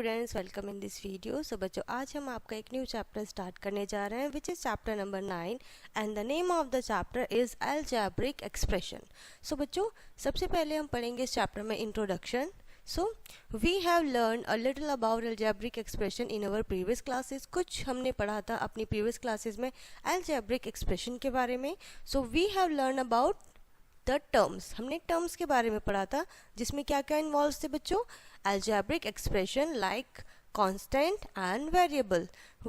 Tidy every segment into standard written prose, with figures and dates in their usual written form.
Students, welcome in this video. So बच्चों, आज हम आपका एक न्यू चैप्टर स्टार्ट करने जा रहे हैं which is chapter number 9 and the name of the chapter is algebraic expression. So बच्चों, सबसे पहले हम पढ़ेंगे इस चैप्टर में introduction. So, we have learned a little about algebraic expression in our previous classes. कुछ हमने पढ़ा था अपनी previous classes में algebraic expression के बारे में. So, we have learned about the terms. हमने terms के बारे में पढ़ा था जिसमें क्या क्या involves थे बच्चों? Algebraic expression like constant and variable.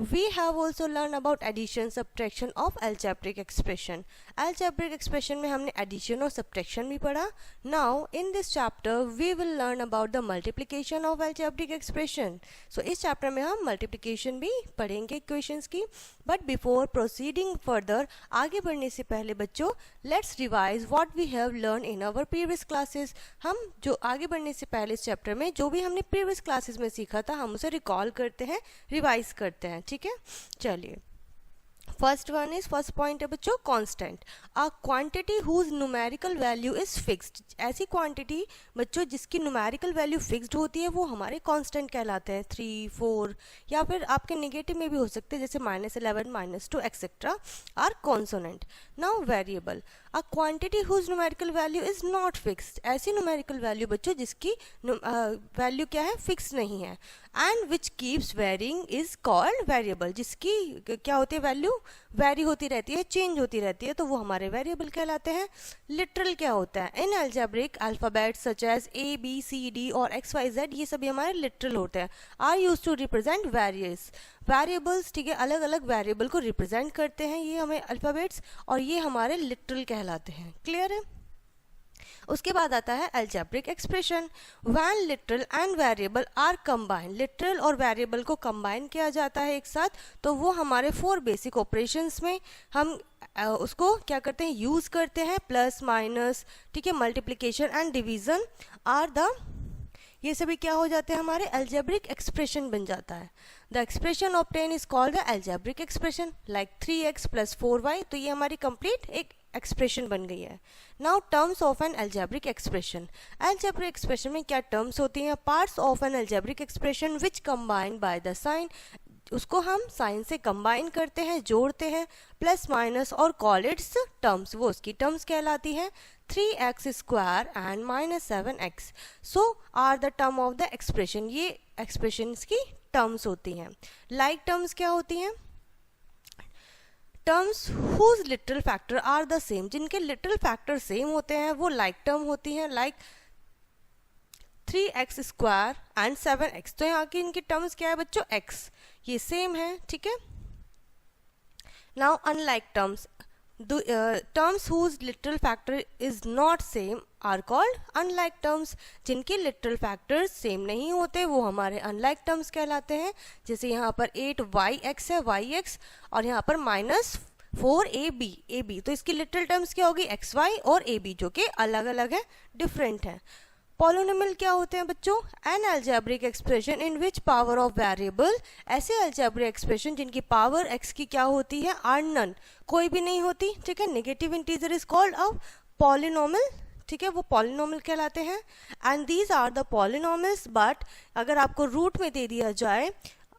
We have also learned about addition subtraction of algebraic expression. Algebraic expression में हमने addition और subtraction भी पढ़ा. Now in this chapter we will learn about the multiplication of algebraic expression. So इस chapter में हम multiplication भी पढ़ेंगे equations की. But before proceeding further, आगे बढ़ने से पहले बच्चों, let's revise what we have learned in our previous classes. हम जो आगे बढ़ने से पहले इस chapter में जो भी हमने previous classes में सीखा था हम उसे recall करते हैं, revise करते हैं. ठीक है, चलिए. फर्स्ट पॉइंट है बच्चों constant, a quantity whose numerical value is fixed. ऐसी क्वांटिटी बच्चों जिसकी न्यूमेरिकल वैल्यू फिक्स्ड होती है वो हमारे कांस्टेंट कहलाते हैं. 3, 4 या फिर आपके नेगेटिव में भी हो सकते हैं जैसे -11, -2 etcetera are consonant. Now variable, a quantity whose numerical value is not fixed. ऐसी न्यूमेरिकल वैल्यू बच्चों जिसकी वैल्यू क्या है, फिक्स नहीं है. And which keeps varying is called variable. जिसकी क्या होती है, वैल्यू वेरी होती रहती है, चेंज होती रहती है, तो वो हमारे वेरिएबल कहलाते हैं. लिटरल क्या होता है, इन algebraic alphabets such as A, B, C, D और X, Y, Z ये सभी हमारे लिटरल होते हैं. Are used to represent various variables. ठीक है, अलग अलग वेरिएबल को रिप्रेजेंट करते हैं ये हमें अल्फाबेट्स, और ये हमारे लिटरल कहलाते हैं. क्लियर है. उसके बाद आता है algebraic expression. When literal and variable are combine, literal और वेरिएबल को कंबाइन किया जाता है एक साथ, तो वो हमारे 4 बेसिक ऑपरेशंस में हम उसको क्या करते हैं, यूज करते हैं. प्लस माइनस, ठीक है, multiplication and division are the, ये सभी क्या हो जाते हैं, हमारे अलजेब्रिक एक्सप्रेशन बन जाता है. The expression obtain is called the algebraic expression like 3x + 4y. तो ये हमारी कंप्लीट एक एक्सप्रेशन बन गई है. Now terms of an algebraic expression. Algebraic expression में क्या टर्म्स होती हैं, parts of an algebraic expression which combine by the sign. उसको हम साइन से कंबाइन करते हैं, जोड़ते हैं. प्लस माइनस और कॉल इट्स टर्म्स, वो उसकी टर्म्स कहलाती हैं. 3x² and -7x so are the term of the expression. ये एक्सप्रेशंस की टर्म्स होती हैं. लाइक टर्म्स क्या होती हैं, terms whose literal factor are the same. जिनके लिटरल फैक्टर सेम होते हैं वो लाइक टर्म होती हैं. Like 3x² and 7x. तो यहाँ की इनकी टर्म्स क्या है बच्चों, x, ये सेम है. ठीक है. Now unlike terms, terms whose literal factor is not same are called unlike terms. जिनके लिटरल फैक्टर्स सेम नहीं होते वो हमारे अनलाइक टर्म्स कहलाते हैं. जैसे यहाँ पर 8yx है, yx, और यहाँ पर -4ab, तो इसकी लिटरल टर्म्स क्या होगी, xy और ab, जो कि अलग अलग है, डिफरेंट है. पॉलिनोमियल क्या होते हैं बच्चों, N algebraic expression in which power of variable. ऐसे अलजेब्रिक एक्सप्रेशन जिनकी पावर x की क्या होती है, आर नन, कोई भी नहीं होती. ठीक है, negative integer is called a polynomial. ठीक है, वो पॉलिनोमियल कहलाते हैं. And these are the polynomials, but अगर आपको रूट में दे दिया जाए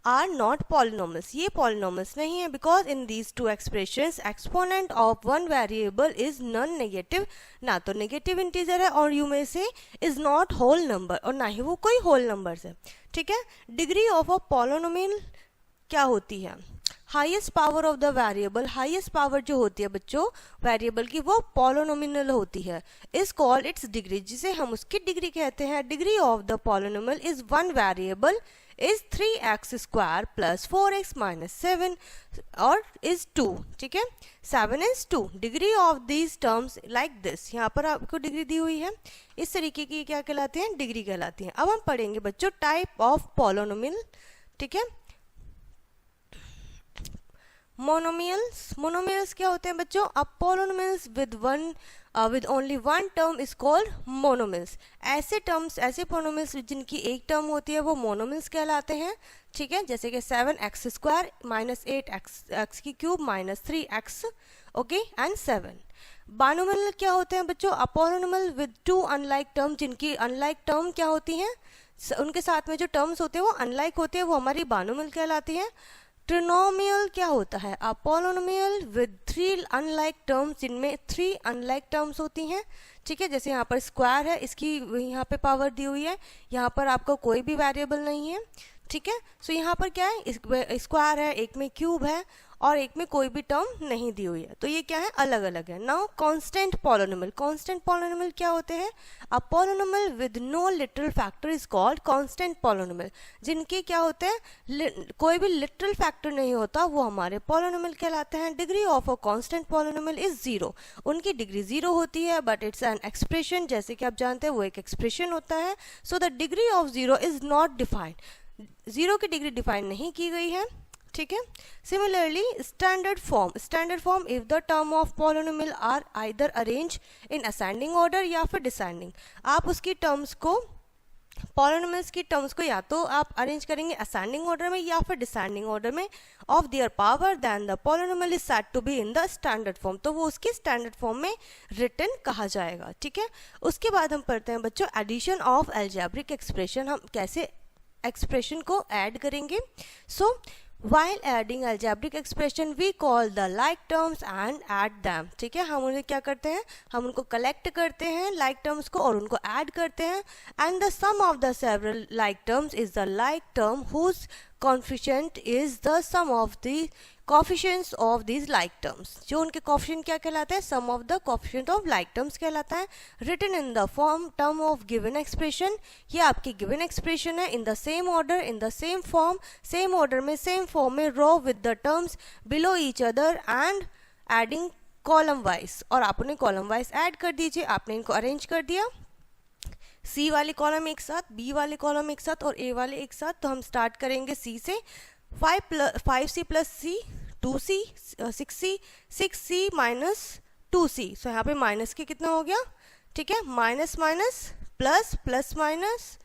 आर नॉट पॉलिनोमियल्स, ये पॉलिनोमियल्स नहीं है. Because in these two expressions exponent of one variable is non negative. ना तो नेगेटिव इंटीजर है और यू में से इज नॉट होल नंबर, और ना ही वो कोई होल नंबर्स है. ठीक है. डिग्री ऑफ अ पॉलिनोमियल क्या होती है, highest power of the variable. Highest power जो होती है बच्चों वेरिएबल की वो पॉलिनोमियल होती है, इज कॉल्ड इट्स डिग्री, जिसे हम उसकी डिग्री कहते हैं. Degree of the polynomial is one variable is 3x² + 4x - 7 और is 2. ठीक है, 7 is 2. Degree of these terms like this. यहाँ पर आपको डिग्री दी हुई है, इस तरीके की क्या कहलाती हैं, डिग्री कहलाती हैं. अब हम पढ़ेंगे बच्चों टाइप ऑफ पॉलिनोमियल. ठीक है, मोनोमियल्स क्या होते हैं बच्चों, अब polynomials with only one term is called monomials. ऐसे पॉलिनोमियल्स जिनकी एक टर्म होती है वो मोनोमियल्स कहलाते हैं. ठीक है, जैसे कि 7x² -8x³ -3x, okay, and 7. Binomial क्या होते हैं बच्चों, अ पॉलिनोमियल विद 2 अनलाइक टर्म, जिनकी अनलाइक टर्म क्या होती हैं, उनके साथ में जो टर्म्स होते हैं वो अनलाइक होते हैं, वो हमारी बाइनोमियल कहलाती हैं। ट्रिनोमियल क्या होता है? अ पॉलिनोमियल विद 3 अनलाइक टर्म्स, जिनमें 3 अनलाइक टर्म्स होती हैं। ठीक है, जैसे यहाँ पर स्क्वायर है, इसकी यहाँ पे पावर दी हुई है, यहाँ पर आपका कोई भी वेरिएबल नहीं है। ठीक है, सो यहाँ पर क्या है, स्क्वायर है, एक में क्यूब है और एक में कोई भी टर्म नहीं दी हुई है, तो ये क्या है, अलग अलग है। Now constant polynomial, constant polynomial क्या होते हैं? A polynomial with no literal factor is called constant polynomial. जिनके क्या होते हैं, कोई भी लिटरल फैक्टर नहीं होता, वो हमारे पॉलिनोमियल कहलाते हैं। Degree of a constant polynomial is 0, उनकी डिग्री 0 होती है, बट इट्स एन एक्सप्रेशन, जैसे कि आप जानते हैं वो एक एक्सप्रेशन होता है। So the degree of 0 is not defined, 0 की डिग्री डिफाइन नहीं की गई है। ठीक है, similarly standard form if the term of polynomial are either arrange in ascending order या फिर डिसेंडिंग। आप उसकी टर्म्स को, पॉलिनोमियल्स की टर्म्स को या तो आप अरेंज करेंगे असेंडिंग ऑर्डर में या फिर डिसेंडिंग ऑर्डर में of their power, then the polynomial is said to be in the standard form, तो वो उसकी स्टैंडर्ड फॉर्म में रिटन कहा जाएगा। ठीक है, उसके बाद हम पढ़ते हैं बच्चों एडिशन ऑफ अलजेब्रिक एक्सप्रेशन, हम कैसे एक्सप्रेशन को ऐड करेंगे। सो while adding algebraic expression we call the like terms and add them। ठीक है, हम उन्हें क्या करते हैं, हम उनको कलेक्ट करते हैं like terms को और उनको ऐड करते हैं। and the sum of the several like terms is the like term whose coefficient is the sum of the coefficients of these like terms। जो उनके coefficient क्या कहलाते हैं, sum of the coefficient of like terms कहलाता है। written in the form term of given expression, ये आपकी given expression है। in the same order, in the same form, same order में same form में row with the terms below each other and adding column wise, और आप उन्हें column wise add कर दीजिए। आपने इनको अरेंज कर दिया, C वाले कॉलम एक साथ, B वाले कॉलम एक साथ और A वाले एक साथ। तो हम स्टार्ट करेंगे C से, 5C plus C 2C, 6C, 6C minus 2C। सो यहाँ पे माइनस के कितना हो गया? ठीक है, minus minus plus, plus minus,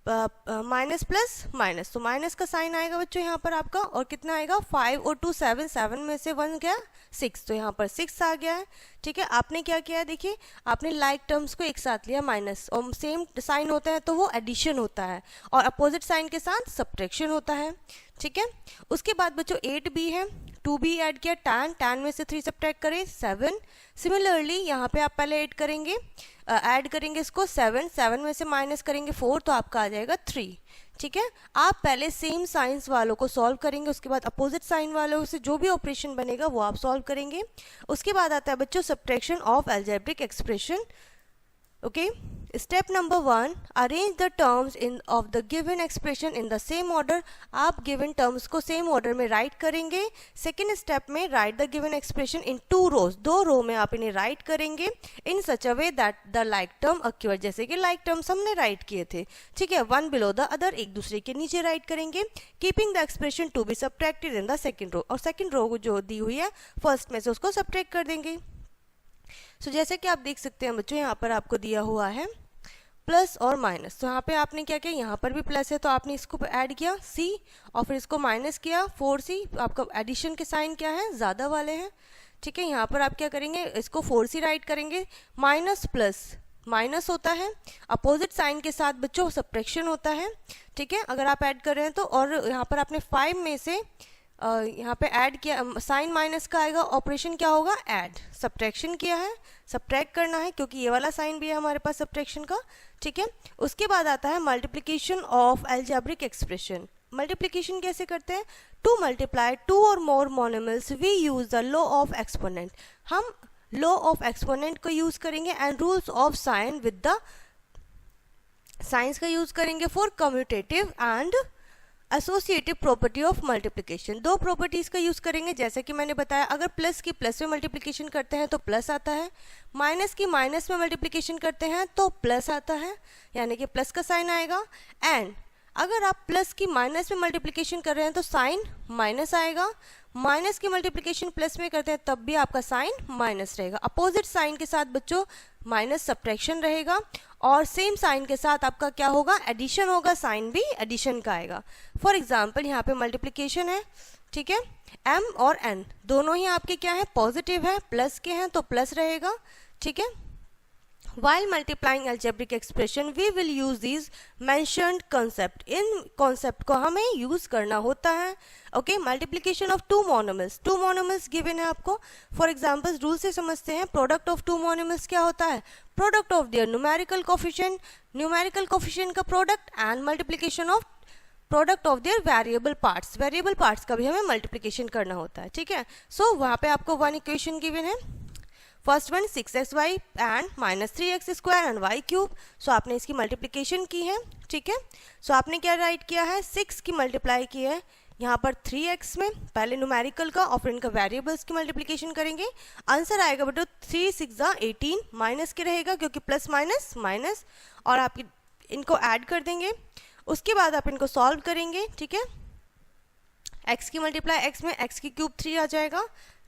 minus plus minus, तो माइनस का साइन आएगा बच्चों यहाँ पर आपका, और कितना आएगा 5 और 2 7, 7 में से 1 गया 6, तो यहाँ पर 6 आ गया है। ठीक है, आपने क्या किया है, देखिए आपने लाइक टर्म्स को एक साथ लिया माइनस, और सेम साइन होता है तो वो एडिशन होता है, और अपोजिट साइन के साथ सब्ट्रैक्शन होता है। ठीक है, उसके बाद बच्चों 8b है, 2b ऐड किया, tan में से 3 सब्ट्रैक्ट करें 7। सिमिलरली यहाँ पे आप पहले ऐड करेंगे इसको 7 में से माइनस करेंगे 4, तो आपका आ जाएगा 3। ठीक है, आप पहले सेम साइंस वालों को सॉल्व करेंगे, उसके बाद अपोजिट साइन वालों से जो भी ऑपरेशन बनेगा वो आप सॉल्व करेंगे। उसके बाद आता है बच्चों subtraction of algebraic expression. Okay, step number 1, arrange the terms of the given expression in the same order. आप गिवन टर्म्स को सेम ऑर्डर में राइट करेंगे। सेकेंड स्टेप में write the given expression in 2 rows, 2 row में आप इन्हें write करेंगे in such a way that the like term occur, जैसे कि लाइक टर्म्स हमने राइट किए थे। ठीक है, 1 बिलो द अदर, एक दूसरे के नीचे राइट करेंगे, keeping the expression to be subtracted in the second row, और सेकेंड रो जो दी हुई है फर्स्ट में से उसको सब्ट्रैक्ट कर देंगे। सो जैसे कि आप देख सकते हैं बच्चों, यहाँ पर आपको दिया हुआ है प्लस और माइनस, तो यहाँ पे आपने क्या किया, यहाँ पर भी प्लस है तो आपने इसको ऐड किया C, और फिर इसको माइनस किया 4C। आपका एडिशन के साइन क्या है, ज़्यादा वाले हैं। ठीक है, यहाँ पर आप क्या करेंगे, इसको 4C राइट करेंगे, माइनस प्लस माइनस होता है, अपोजिट साइन के साथ बच्चों सब्ट्रैक्शन होता है। ठीक है, अगर आप ऐड कर रहे हैं तो, और यहाँ पर आपने 5 में से यहाँ पे ऐड किया, साइन माइनस का आएगा, ऑपरेशन क्या होगा, ऐड, सब्ट्रैक्शन किया है, सब्ट्रैक्ट करना है, क्योंकि ये वाला साइन भी है हमारे पास सब्ट्रैक्शन का। ठीक है, उसके बाद आता है multiplication of algebraic expression. Multiplication कैसे करते हैं, टू मल्टीप्लाई 2 और more monomials we use the law of exponent. हम लॉ ऑफ एक्सपोनेंट को यूज करेंगे and rules of sign with the signs का यूज करेंगे for commutative and associative property of multiplication. 2 properties का यूज करेंगे, जैसे कि मैंने बताया, अगर प्लस की प्लस में मल्टीप्लिकेशन करते हैं तो प्लस आता है, माइनस की माइनस में मल्टीप्लिकेशन करते हैं तो प्लस आता है, यानी कि प्लस का साइन आएगा। एंड अगर आप प्लस की माइनस में मल्टीप्लिकेशन कर रहे हैं तो साइन माइनस आएगा, माइनस की मल्टीप्लिकेशन प्लस में करते हैं तब भी आपका साइन माइनस रहेगा। अपोजिट साइन के साथ बच्चों माइनस सब्ट्रैक्शन रहेगा, और सेम साइन के साथ आपका क्या होगा, एडिशन होगा, साइन भी एडिशन का आएगा। फॉर एग्जाम्पल यहाँ पे मल्टीप्लिकेशन है, ठीक है, m और n दोनों ही आपके क्या है, पॉजिटिव है, प्लस के हैं तो प्लस रहेगा। ठीक है, While multiplying algebraic expression, we will use these mentioned concept. In concept को हमें use करना होता है. Okay, multiplication of two monomers. Two monomers given है आपको. For example, rule से समझते हैं. Product of two monomers क्या होता है? Product of their numerical coefficient. Numerical coefficient का product and multiplication of product of their variable parts का भी हमें मल्टीप्लिकेशन करना होता है. ठीक है. सो वहाँ पे आपको वन इक्वेशन गिवन है. First one 6xy and -3x² and y cube. So आपने इसकी मल्टीप्लिकेशन की है. ठीक है. सो आपने क्या राइट किया है, 6 की मल्टीप्लाई की है यहाँ पर 3x में, पहले न्यूमेरिकल का और फिर इनका वेरिएबल्स की मल्टीप्लिकेशन करेंगे. आंसर आएगा बेटो 3 6 18, माइनस के रहेगा क्योंकि प्लस माइनस माइनस, और आप इनको ऐड कर देंगे. उसके बाद आप इनको सॉल्व करेंगे. ठीक है. x की मल्टीप्लाई x में, x की क्यूब 3 आ जाएगा.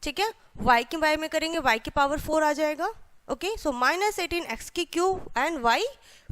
ठीक है. y की y में करेंगे, y की पावर 4 आ जाएगा. ओके. सो -18 x की क्यूब एंड y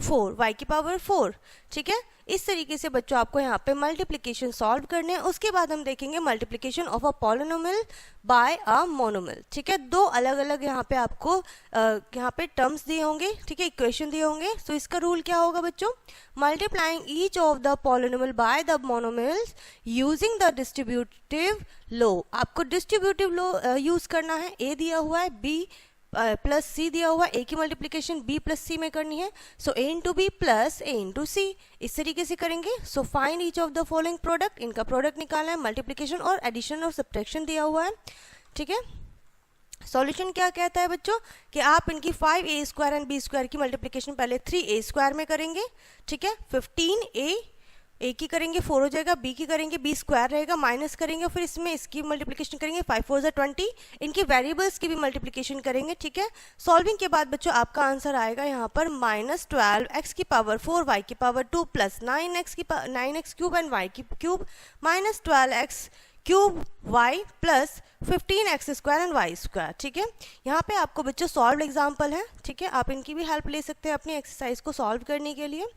4, y की पावर 4. ठीक है. इस तरीके से बच्चों आपको यहाँ पे मल्टीप्लिकेशन सॉल्व करने हैं. उसके बाद हम देखेंगे multiplication of a polynomial by a monomial. ठीक है. दो अलग अलग यहाँ पे आपको यहाँ पे टर्म्स दिए होंगे. ठीक है. इक्वेशन दिए होंगे. तो इसका रूल क्या होगा बच्चों, multiplying each of the polynomial by the monomials using the distributive law. आपको डिस्ट्रीब्यूटिव लो यूज करना है. ए दिया हुआ है, बी प्लस सी दिया हुआ है, ए की मल्टीप्लिकेशन बी प्लस सी में करनी है. सो ए इंटू बी प्लस ए इंटू सी, इस तरीके से करेंगे. So find each of the following product. इनका प्रोडक्ट निकालना है. मल्टीप्लिकेशन और एडिशन और सब्ट्रैक्शन दिया हुआ है. ठीक है. सॉल्यूशन क्या कहता है बच्चों कि आप इनकी 5a² एंड b² की मल्टीप्लिकेशन पहले 3a² में करेंगे. ठीक है. 15a ए की करेंगे 4 हो जाएगा, बी की करेंगे b² रहेगा, माइनस करेंगे, फिर इसमें इसकी मल्टीप्लिकेशन करेंगे 5 4 20. इनके वेरिएबल्स की भी मल्टीप्लिकेशन करेंगे. ठीक है. सॉल्विंग के बाद बच्चों आपका आंसर आएगा यहाँ पर -12 x की पावर 4 y की power 2 plus 9x cube and y की cube -12x cube y plus 15x² and y². ठीक है. यहाँ पे आपको बच्चों सॉल्व एग्जाम्पल है. ठीक है. आप इनकी भी हेल्प ले सकते हैं अपनी एक्सरसाइज को सॉल्व करने के लिए.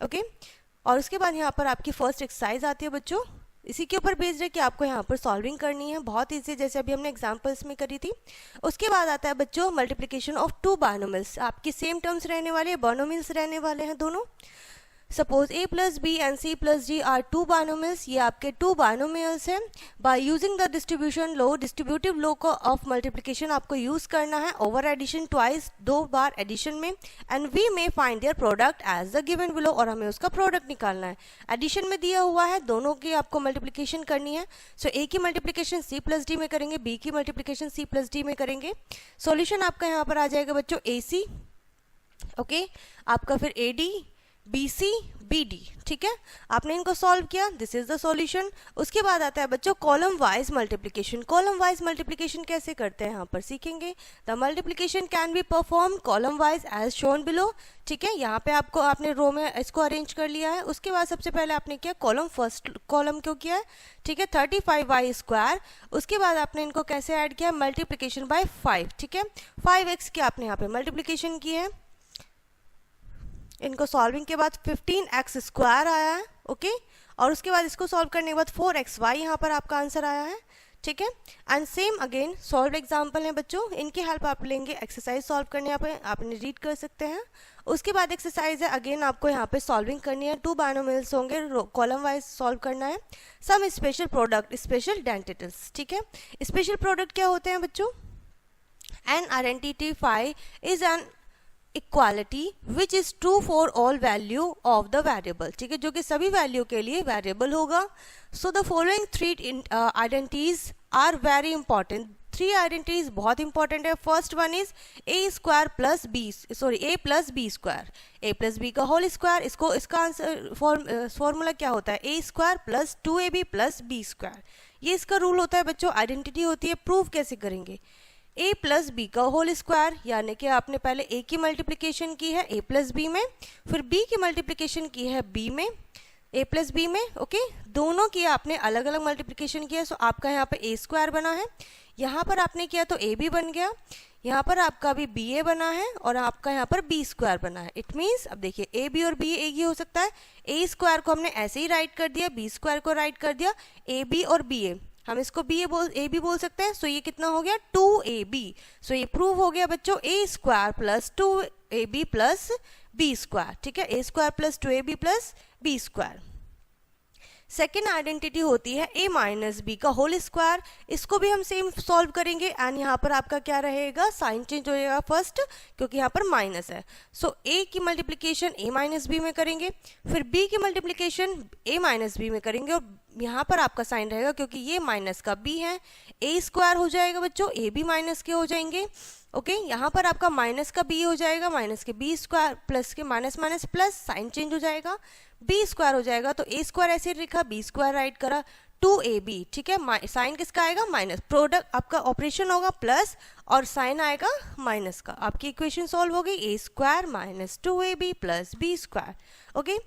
ओके. और उसके बाद यहाँ पर आपकी फर्स्ट एक्सरसाइज आती है बच्चों. इसी के ऊपर बेस्ड है कि आपको यहाँ पर सॉल्विंग करनी है. बहुत ईजी, जैसे अभी हमने एग्जांपल्स में करी थी. उसके बाद आता है बच्चों मल्टीप्लिकेशन ऑफ टू बाइनोमियल्स. आपकी सेम टर्म्स रहने वाले हैं, बाइनोमियल्स रहने वाले हैं दोनों. Suppose a plus B and c plus D are two binomials. ये आपके टू बाइनोमियल्स हैं. By using the distribution law, distributive law को ऑफ मल्टीप्लिकेशन आपको यूज करना है ओवर एडिशन ट्वाइस, 2 बार एडिशन में. And we may find their product as the given below, और हमें उसका प्रोडक्ट निकालना है. एडिशन में दिया हुआ है, दोनों की आपको मल्टीप्लिकेशन करनी है. सो a की मल्टीप्लिकेशन c प्लस डी में करेंगे, b की मल्टीप्लिकेशन c प्लस डी में करेंगे. सॉल्यूशन आपका यहाँ पर आ जाएगा बच्चों ac. ओके. आपका फिर ad BC BD. ठीक है. आपने इनको सॉल्व किया, दिस इज द सॉल्यूशन. उसके बाद आता है बच्चों column wise multiplication. Column wise multiplication कैसे करते हैं यहाँ पर सीखेंगे. The multiplication can be perform column wise as shown below. ठीक है. यहाँ पे आपने रो में इसको अरेंज कर लिया है. उसके बाद सबसे पहले आपने किया कॉलम, फर्स्ट कॉलम क्यों किया है. ठीक है. 35y². उसके बाद आपने इनको कैसे ऐड किया, मल्टीप्लिकेशन बाय 5. ठीक है. 5x की आपने यहाँ पे मल्टीप्लिकेशन की है. इनको सॉल्विंग के बाद 15x² आया है. ओके. और उसके बाद इसको सॉल्व करने के बाद 4xy यहाँ पर आपका आंसर आया है. ठीक है. And same again solve example हैं बच्चों, इनकी हेल्प आप लेंगे एक्सरसाइज सॉल्व करने पे, आपने रीड कर सकते हैं. उसके बाद एक्सरसाइज है, अगेन आपको यहाँ पे सॉल्विंग करनी है. टू बाइनोमियल्स होंगे, कॉलम वाइज सॉल्व करना है. Some special product, special identities. ठीक है. स्पेशल प्रोडक्ट क्या होते हैं बच्चों, एन आइडेंटिटी फाई is an equality which is true for all value of the variable. ठीक है. जो कि सभी वैल्यू के लिए वेरिएबल होगा. So the following 3 identities are very important. 3 identities बहुत इंपॉर्टेंट है. First one is a² plus b, sorry a plus b², a plus b का होल स्क्वायर. इसका आंसर फॉर्मूला क्या होता है, a² plus 2ab plus b². ये इसका rule होता है बच्चों, आइडेंटिटी होती है. प्रूव कैसे करेंगे, a प्लस बी का होल स्क्वायर, यानी कि आपने पहले a की मल्टीप्लिकेशन की है a प्लस बी में, फिर b की मल्टीप्लिकेशन की है b में, a प्लस बी में. ओके. दोनों की आपने अलग अलग मल्टीप्लिकेशन किया. सो आपका यहाँ पे a² बना है, यहाँ पर आपने किया तो a भी बन गया, यहाँ पर आपका भी ba बना है, और आपका यहाँ पर b² बना है. इट मीन्स अब देखिए a b और b एक ही हो सकता है. a² को हमने ऐसे ही राइट कर दिया, b² को राइट कर दिया, a b और ba. हम इसको ए बी बोल सकते हैं। सो ये कितना हो गया 2ab। सो ये प्रूव हो गया बच्चों A square plus 2ab plus B square, ठीक है, A square plus 2ab plus B square. Second identity होती है a माइनस बी का होल स्क्वायर। इसको भी हम सेम सॉल्व करेंगे एंड यहाँ पर आपका क्या रहेगा, साइन चेंज हो जाएगा फर्स्ट क्योंकि यहाँ पर माइनस है। सो a की मल्टीप्लिकेशन a माइनस बी में करेंगे, फिर b की मल्टीप्लिकेशन a माइनस बी में करेंगे और यहाँ पर आपका साइन रहेगा क्योंकि ये माइनस का b है, a स्क्वायर हो जाएगा बच्चों, a भी माइनस के हो जाएंगे। ओके यहाँ पर आपका माइनस का b हो जाएगा, माइनस के b स्क्वायर प्लस के minus minus plus, sign change हो जाएगा, b स्क्वायर हो जाएगा तो a स्क्वायर ऐसे लिखा, b स्क्वायर राइट करा, 2ab, ठीक है, साइन किसका आएगा माइनस, प्रोडक्ट आपका ऑपरेशन होगा प्लस और साइन आएगा माइनस का। आपकी इक्वेशन सॉल्व हो गई, a square minus 2ab plus b square. Okay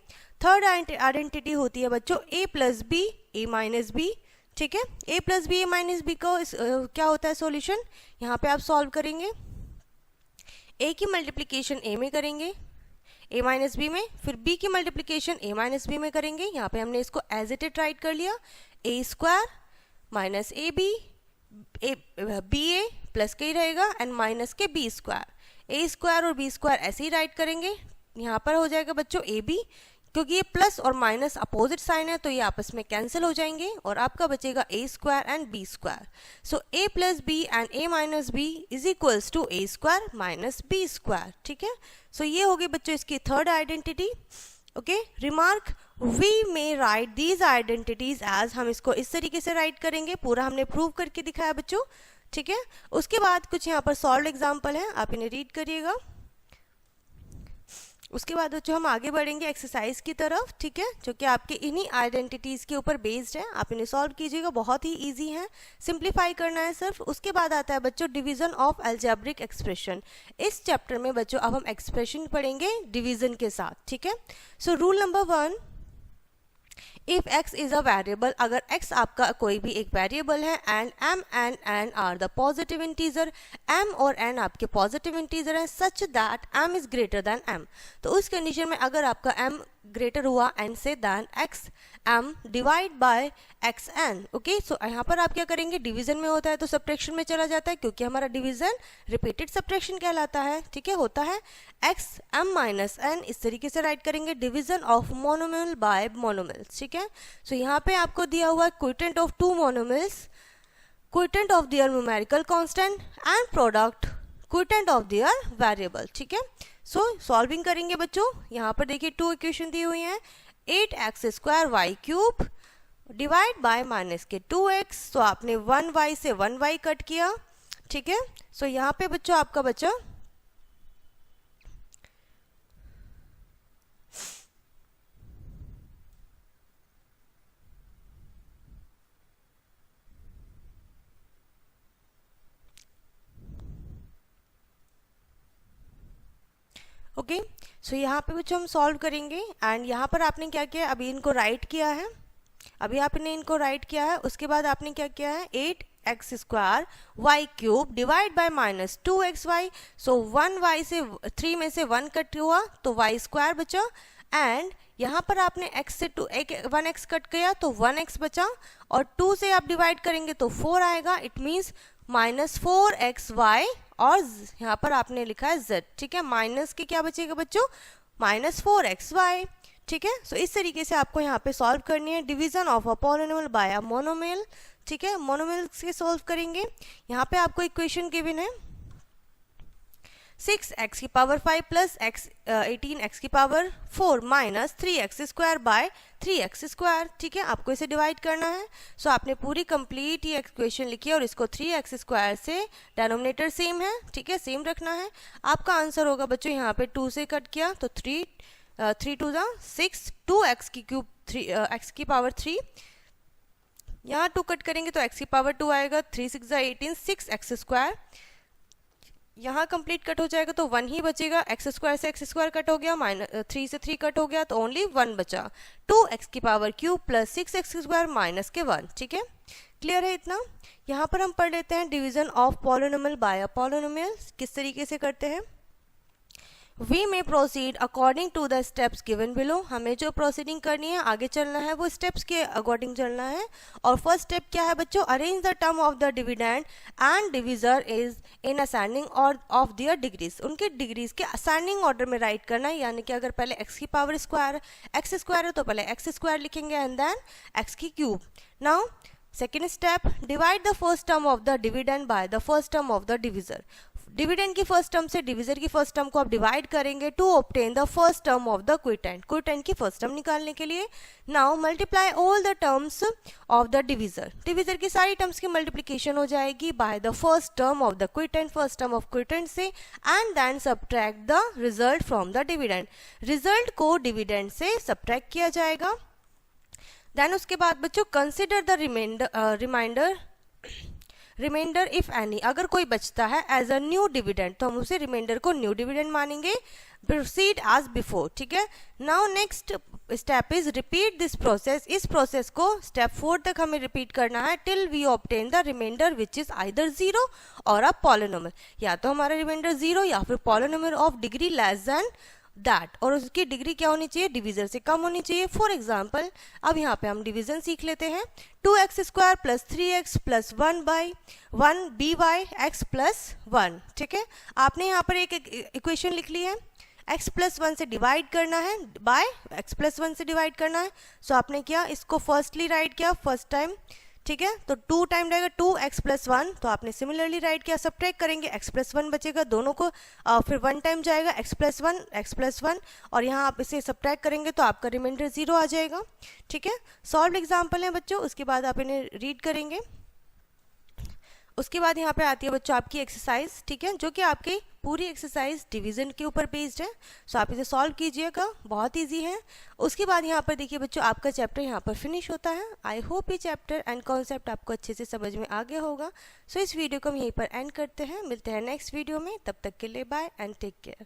third identity होती है बच्चों a plus b a minus b, ठीक है, a plus b a minus B का क्या होता है सॉल्यूशन, यहाँ पे आप सॉल्व करेंगे, a की मल्टीप्लिकेशन a में करेंगे a माइनस बी में, फिर b की मल्टीप्लिकेशन a माइनस बी में करेंगे, यहाँ पे हमने इसको एज इट इज राइट कर लिया, a square minus a b b a plus के ही रहेगा एंड माइनस के b स्क्वायर, a स्क्वायर और b स्क्वायर ऐसे ही राइट करेंगे, यहाँ पर हो जाएगा बच्चों ए बी, क्योंकि ये प्लस और माइनस अपोजिट साइन है तो ये आपस में कैंसिल हो जाएंगे और आपका बचेगा a square and b square. So a plus B and a minus b is equals to a square minus b square, ठीक है। सो ये होगी बच्चों इसकी third identity. Okay remark, we may write these identities as, हम इसको इस तरीके से राइट करेंगे, पूरा हमने प्रूव करके दिखाया बच्चों, ठीक है। उसके बाद कुछ यहाँ पर सॉल्व एग्जाम्पल है, आप इन्हें रीड करिएगा। उसके बाद बच्चों हम आगे बढ़ेंगे एक्सरसाइज की तरफ, ठीक है, जो कि आपके इन्हीं आइडेंटिटीज़ के ऊपर बेस्ड है। आप इन्हें सॉल्व कीजिएगा, बहुत ही इजी है, सिंप्लीफाई करना है सिर्फ। उसके बाद आता है बच्चों डिवीजन ऑफ अलजेब्रिक एक्सप्रेशन। इस चैप्टर में बच्चों अब हम एक्सप्रेशन पढ़ेंगे डिवीजन के साथ, ठीक है। So rule number 1, if x is a variable, अगर x आपका कोई भी एक वेरिएबल है and m and n are the positive integer, m और n आपके पॉजिटिव इंटीजर हैं, such that m is greater than m, तो उस कंडीशन में अगर आपका m ग्रेटर हुआ n से than x m divide by x n। Okay so यहाँ पर आप क्या करेंगे, डिवीजन में होता है तो सब्ट्रैक्शन में चला जाता है क्योंकि हमारा डिवीजन रिपीटेड सब्ट्रैक्शन कहलाता है, ठीक है, होता है x m माइनस n, इस तरीके से राइट करेंगे, division of monomial by monomials, ठीक है। सो यहाँ पे आपको दिया हुआ है quotient of two monomials, quotient of their numerical constant and product quotient of their variable, ठीक है। सो सॉल्विंग करेंगे बच्चों, यहाँ पर देखिए टू इक्वेशन दी हुई हैं, 8x square y cube divide by minus के 2x, तो आपने 1y से 1y कट किया, ठीक है। सो यहाँ पे बच्चों आपका बच्चा ओके सो यहाँ पे बच्चों हम सॉल्व करेंगे एंड यहाँ पर आपने क्या किया, अभी इनको राइट किया है, अभी आपने इनको राइट किया है, उसके बाद आपने क्या किया है, 8x square y cube divide by minus 2xy, so 1y से 3 में से 1 कट हुआ तो y स्क्वायर बचा एंड यहाँ पर आपने x से 1x कट किया तो 1x बचा और 2 से आप डिवाइड करेंगे तो 4 आएगा, इट मीन्स माइनस 4xy और यहाँ पर आपने लिखा है z, ठीक है, माइनस के क्या बचेगा बच्चों, माइनस 4xy, ठीक है। सो इस तरीके से आपको यहाँ पे सॉल्व करनी है division of a polynomial by a monomial, ठीक है, मोनोमियल से सॉल्व करेंगे। यहाँ पे आपको इक्वेशन गिवन है 6x की पावर 5 प्लस 18x की power 4 minus 3x square by 3x square, ठीक है, आपको इसे डिवाइड करना है। सो आपने पूरी कंप्लीट ये इक्वेशन लिखी और इसको 3x स्क्वायर से डिनोमिनेटर सेम है, ठीक है, सेम रखना है। आपका आंसर होगा बच्चों यहाँ पे 2 से कट किया तो 3 टू द 6, 2x की क्यूब 3x की पावर 3, यहाँ 2 कट करेंगे तो x की पावर 2 आएगा, 3 6 18, 6x स्क्वायर, यहाँ कंप्लीट कट हो जाएगा तो 1 ही बचेगा, x स्क्वायर से x स्क्वायर कट हो गया, माइनस 3 से 3 कट हो गया तो ओनली 1 बचा, 2x की power cube plus 6x square minus के 1, ठीक है, क्लियर है इतना। यहाँ पर हम पढ़ लेते हैं division of polynomial by a polynomial किस तरीके से करते हैं। We may proceed according to the steps given below. हमें जो प्रोसीडिंग करनी है, आगे चलना है, वो स्टेप्स के अकॉर्डिंग चलना है। और फर्स्ट स्टेप क्या है बच्चों? Arrange the term of the dividend and divisor is in ascending और ऑफ दियर डिग्रीज। उनके डिग्रीज के असेंडिंग ऑर्डर में राइट करना है, यानी कि अगर पहले एक्स की पावर स्क्वायर एक्स स्क्वायर है तो पहले एक्स स्क्वायर लिखेंगे एंड देन एक्स की cube. Now second step, divide the first term of the dividend by the first term of the divisor. Dividend की फर्स्ट टर्म से divisor की first term को आप डिवाइड करेंगे to obtain the first term of the quotient. Quotient की first term निकालने के लिए now multiply all the terms of the divisor. Divisor की सारी टर्म्स की मल्टीप्लिकेशन हो जाएगी by the first term of the quotient, first term of quotient से, and then subtract the result from the dividend. Result को dividend से subtract किया जाएगा। देन उसके बाद बच्चों consider the remainder if any. अगर कोई बचता है एज अ न्यू डिविडेंड तो हम उसे रिमाइंडर को न्यू डिविडेंड मानेंगे। प्रोसीड एज बिफोर, ठीक है। Now next step is repeat this process. इस प्रोसेस को स्टेप 4 तक हमें रिपीट करना है till we obtain the reminder which is either 0 और अ पॉलिनोमियल। या तो हमारा रिमाइंडर 0 या फिर polynomial of degree less than that, और उसकी डिग्री क्या होनी चाहिए? डिविजर से कम होनी चाहिए। फॉर एग्जाम्पल अब यहाँ पे हम डिवीजन सीख लेते हैं। 2x² plus 3x plus 1 B Y x plus 1, ठीक है। आपने यहाँ पर एक इक्वेशन लिख ली है, x प्लस 1 से डिवाइड करना है बाय x प्लस 1 से डिवाइड करना है। सो आपने क्या, इसको फर्स्टली राइट किया फर्स्ट टाइम, ठीक है। तो 2 टाइम रहेगा 2x प्लस 1, तो आपने सिमिलरली राइट किया, सबट्रैक्ट करेंगे x प्लस 1 बचेगा दोनों को, फिर 1 टाइम जाएगा x प्लस 1 और यहाँ आप इसे सबट्रैक्ट करेंगे तो आपका रिमाइंडर 0 आ जाएगा, ठीक है। सॉल्व एग्जाम्पल है बच्चों, उसके बाद आप इन्हें रीड करेंगे। उसके बाद यहाँ पे आती है बच्चों आपकी एक्सरसाइज, ठीक है, जो कि आपकी पूरी एक्सरसाइज डिवीजन के ऊपर बेस्ड है। सो आप इसे सॉल्व कीजिएगा, बहुत इजी है। उसके बाद यहाँ पर देखिए बच्चों आपका चैप्टर यहाँ पर फिनिश होता है। आई होप ये चैप्टर एंड कॉन्सेप्ट आपको अच्छे से समझ में आ गया होगा। सो इस वीडियो को हम यहीं पर एंड करते हैं, मिलते हैं नेक्स्ट वीडियो में। तब तक के लिए बाय एंड टेक केयर।